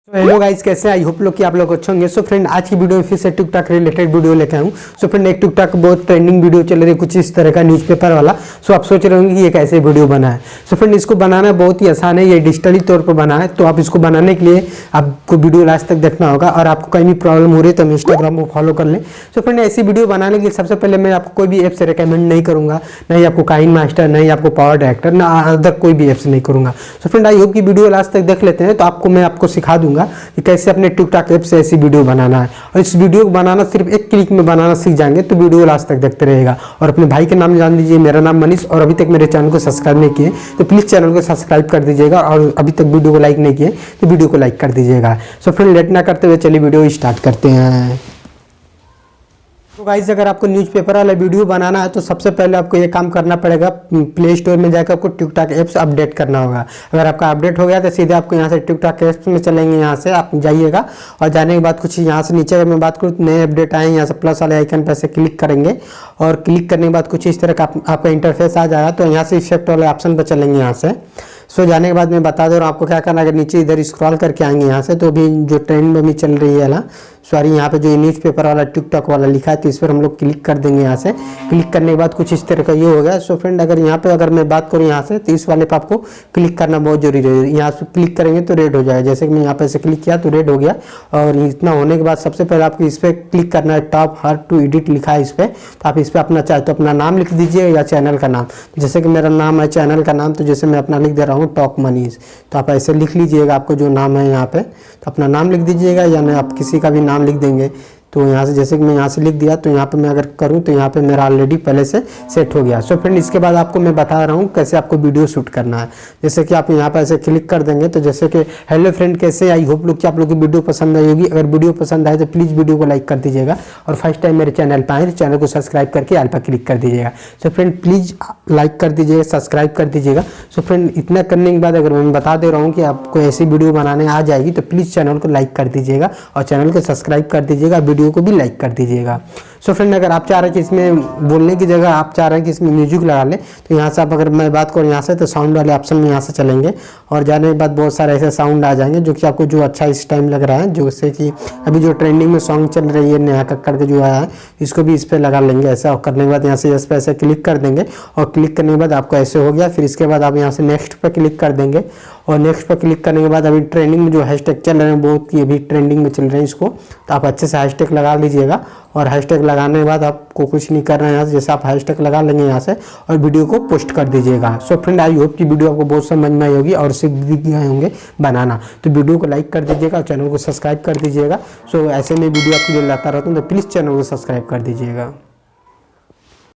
Hello guys, कैसे I hope लोग कि आप लोग अच्छे होंगे। सो फ्रेंड, आज की वीडियो में फिर से टिकटॉक रिलेटेड वीडियो लेके आया हूँ। सो फ्रेंड, एक टिकटॉक बहुत ट्रेंडिंग वीडियो चल रही है कुछ इस तरह का न्यूज़पेपर वाला। सो आप सोच रहे होंगे कि ये कैसे वीडियो बना है। सो फ्रेंड, इसको बनाना बहुत ही आसान है, ये डिजिटली तौर पर बना है। तो आप इसको बनाने के लिए आपको वीडियो लास्ट तक देखना होगा और आपको कहीं भी प्रॉब्लम हो रही है तो हम इंस्टाग्राम को फॉलो कर लें। सो फ्रेंड, ऐसी वीडियो बनाने के लिए सबसे पहले मैं आपको कोई भी ऐप से रिकमेंड नहीं करूँगा, नहीं आपको काइन मास्टर, नहीं आपको पावर डायरेक्टर, ना अदर कोई भी ऐप से नहीं करूँगा। सो फ्रेंड, आई होप की वीडियो लास्ट तक देख लेते हैं तो मैं आपको सिखा दूंगा कि कैसे अपने टिकटॉक ऐप से ऐसी वीडियो बनाना है। और इस वीडियो को बनाना सिर्फ एक क्लिक में बनाना सीख जाएंगे तो वीडियो लास्ट तक देखते रहेगा। और अपने भाई के नाम जान दीजिए, मेरा नाम मनीष। और अभी तक मेरे चैनल को सब्सक्राइब नहीं किए तो प्लीज़ चैनल को सब्सक्राइब कर दीजिएगा, और अभी तक वीडियो को लाइक नहीं किए तो वीडियो को लाइक कर दीजिएगा। सो फ्रेंड, लेट ना करते हुए चलिए वीडियो स्टार्ट करते हैं। तो गाइस, अगर आपको न्यूज़पेपर वाला वीडियो बनाना है तो सबसे पहले आपको ये काम करना पड़ेगा, प्ले स्टोर में जाकर आपको टिकटॉक ऐप्स अपडेट करना होगा। अगर आपका अपडेट हो गया तो सीधे आपको यहाँ से टिकटॉक ऐप्स में चलेंगे, यहाँ से आप जाइएगा और जाने के बाद कुछ यहाँ से नीचे अगर मैं बात करूँ तो नए अपडेट आए, यहाँ से प्लस वाले आइकन पर से क्लिक करेंगे और क्लिक करने के बाद कुछ इस तरह का आपका इंटरफेस आ जाएगा। तो यहाँ से इफेक्ट वाले ऑप्शन पर चलेंगे यहाँ से। सो जाने के बाद मैं बता दे रहा हूँ आपको क्या करना है। अगर नीचे इधर स्क्रॉल करके आएंगे यहाँ से तो अभी जो ट्रेंड में भी चल रही है ना, सॉरी, यहाँ पे जो न्यूज़पेपर वाला टिकटॉक वाला लिखा है तो इस पर हम लोग क्लिक कर देंगे। यहाँ से क्लिक करने के बाद कुछ इस तरह का ये हो गया। सो फ्रेंड, अगर यहाँ पे अगर मैं बात करूँ यहाँ से तो इस वाले पे आपको क्लिक करना बहुत जरूरी है। यहाँ से क्लिक करेंगे तो रेड हो जाएगा, जैसे कि मैं यहाँ पे से क्लिक किया तो रेड हो गया। और इतना होने के बाद सबसे पहले आपको इस पर क्लिक करना है, टॉप हार्ड टू एडिट लिखा है इस पर। तो आप इस पर अपना चाहे तो अपना नाम लिख दीजिए या चैनल का नाम। जैसे कि मेरा नाम है चैनल का नाम, तो जैसे मैं अपना लिख दे रहा हूँ टॉप मनीष, तो आप ऐसे लिख लीजिएगा। आपको जो नाम है यहाँ पे तो अपना नाम लिख दीजिएगा, या नहीं आप किसी का भी नाम लिख देंगे। तो यहाँ से जैसे कि मैं यहाँ से लिख दिया तो यहाँ पे मैं अगर करूँ तो यहाँ पे मेरा ऑलरेडी पहले से सेट हो गया। सो फ्रेंड, इसके बाद आपको मैं बता रहा हूँ कैसे आपको वीडियो शूट करना है। जैसे कि आप यहाँ पे ऐसे क्लिक कर देंगे तो जैसे कि हेलो फ्रेंड, कैसे, आई होप लोग कि आप लोग की वीडियो पसंद आई होगी। अगर वीडियो पसंद आए तो प्लीज़ वीडियो को लाइक कर दीजिएगा, और फर्स्ट टाइम मेरे चैनल पर आए तो चैनल को सब्सक्राइब करके ऑल पर क्लिक कर दीजिएगा। सो फ्रेंड, प्लीज़ लाइक कर दीजिएगा, सब्सक्राइब कर दीजिएगा। सो फ्रेंड, इतना करने के बाद अगर मैं बता दे रहा हूँ कि आपको ऐसी वीडियो बनाने आ जाएगी तो प्लीज़ चैनल को लाइक कर दीजिएगा और चैनल को सब्सक्राइब कर दीजिएगा, वीडियो को भी लाइक कर दीजिएगा। सो फ्रेंड, अगर आप चाह रहे हैं कि इसमें बोलने की जगह आप चाह रहे हैं कि इसमें म्यूजिक लगा लें तो यहाँ से आप, अगर मैं बात करूँ यहाँ से तो साउंड वाले ऑप्शन में यहाँ से चलेंगे और जाने के बाद बहुत सारे ऐसे साउंड आ जाएंगे जो कि आपको जो अच्छा इस टाइम लग रहा है। जैसे कि अभी जो ट्रेंडिंग में सॉन्ग चल रही है नेहा कक्कड़ के जो आया है, इसको भी इस पर लगा लेंगे। ऐसा करने के बाद यहाँ से इस पर ऐसे क्लिक कर देंगे और क्लिक करने के बाद आपको ऐसे हो गया। फिर इसके बाद आप यहाँ से नेक्स्ट पर क्लिक कर देंगे और नेक्स्ट पर क्लिक करने के बाद अभी ट्रेंडिंग में जो हैशटैग चल रहे हैं बहुत ही अभी ट्रेंडिंग में चल रहे हैं, इसको तो आप अच्छे से हैशटैग लगा लीजिएगा। और हैशटैग लगाने के बाद आपको कुछ नहीं करना है, यहाँ से जैसे आप हैशटैग लगा लेंगे यहाँ से और वीडियो को पोस्ट कर दीजिएगा। सो फ्रेंड, आई होप की वीडियो आपको बहुत समझ में आई होगी और सीख भी गए होंगे बनाना। तो वीडियो को लाइक कर दीजिएगा और चैनल को सब्सक्राइब कर दीजिएगा। सो ऐसे में वीडियो आपको जो लाता रहता हूँ तो प्लीज़ चैनल को सब्सक्राइब कर दीजिएगा।